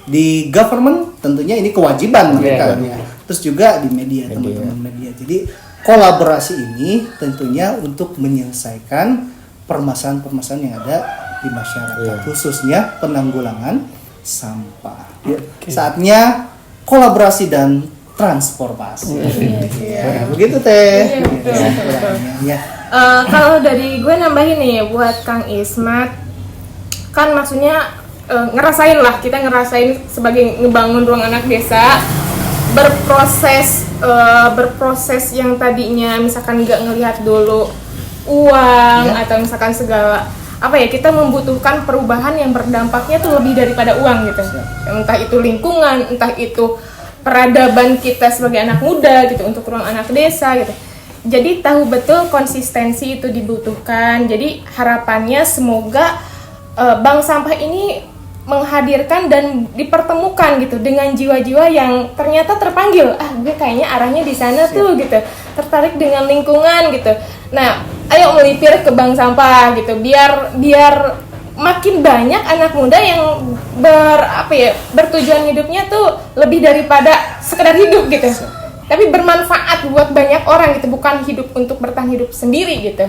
Di government tentunya ini kewajiban mereka ya. Terus juga di media, teman-teman media. Jadi kolaborasi ini tentunya untuk menyelesaikan permasalahan-permasalahan yang ada di masyarakat, khususnya penanggulangan sampah. Saatnya kolaborasi dan transformasi. Begitu teh. Kalau dari gue nambahin nih buat Kang Ismat, kan maksudnya kita ngerasain sebagai ngebangun ruang anak desa berproses yang tadinya misalkan nggak ngelihat dulu uang atau misalkan segala apa ya, kita membutuhkan perubahan yang berdampaknya tuh lebih daripada uang gitu. Entah itu lingkungan, entah itu peradaban kita sebagai anak muda gitu, untuk ruang anak desa gitu. Jadi tahu betul konsistensi itu dibutuhkan. Jadi harapannya semoga bank sampah ini menghadirkan dan dipertemukan gitu dengan jiwa-jiwa yang ternyata terpanggil, gue kayaknya arahnya di sana tuh gitu, tertarik dengan lingkungan gitu. Nah, ayo melipir ke bank sampah gitu, biar makin banyak anak muda yang bertujuan hidupnya tuh lebih daripada sekedar hidup gitu, tapi bermanfaat buat banyak orang gitu, bukan hidup untuk bertahan hidup sendiri gitu.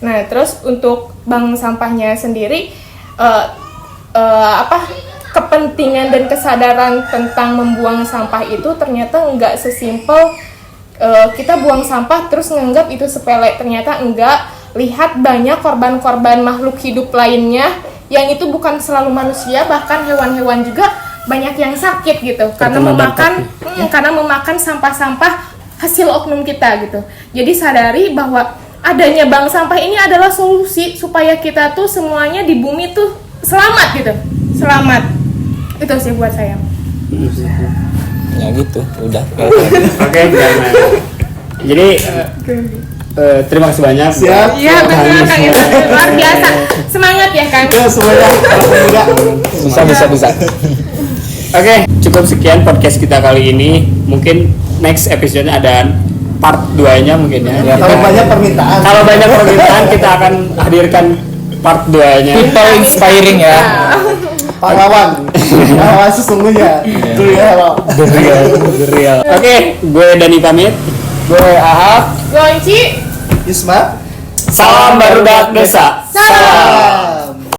Nah, terus untuk bank sampahnya sendiri kepentingan dan kesadaran tentang membuang sampah itu ternyata enggak sesimpel kita buang sampah terus nganggap itu sepele. Ternyata enggak. Lihat banyak korban-korban makhluk hidup lainnya yang itu bukan selalu manusia, bahkan hewan-hewan juga banyak yang sakit gitu karena memakan sampah-sampah hasil oknum kita gitu. Jadi sadari bahwa adanya bank sampah ini adalah solusi supaya kita tuh semuanya di bumi tuh selamat gitu. Selamat. Itu sih buat saya. Ya gitu, udah. Oke, jangan. Jadi terima kasih banyak. Siap. Iya benar Kang, luar biasa. Semangat ya Kang. Ya semuanya para pemuda. Bisa. Oke, cukup sekian podcast kita kali ini. Mungkin next episode-nya ada part 2-nya mungkin ya. Kalau banyak permintaan. Kalau banyak permintaan kita akan hadirkan part 2-nya. People inspiring ya. Pahlawan sesungguhnya. The real. Oke, gue Dani pamit. Gue Ahab. Gonci. Isma. Salam Barudak Desa. Salam.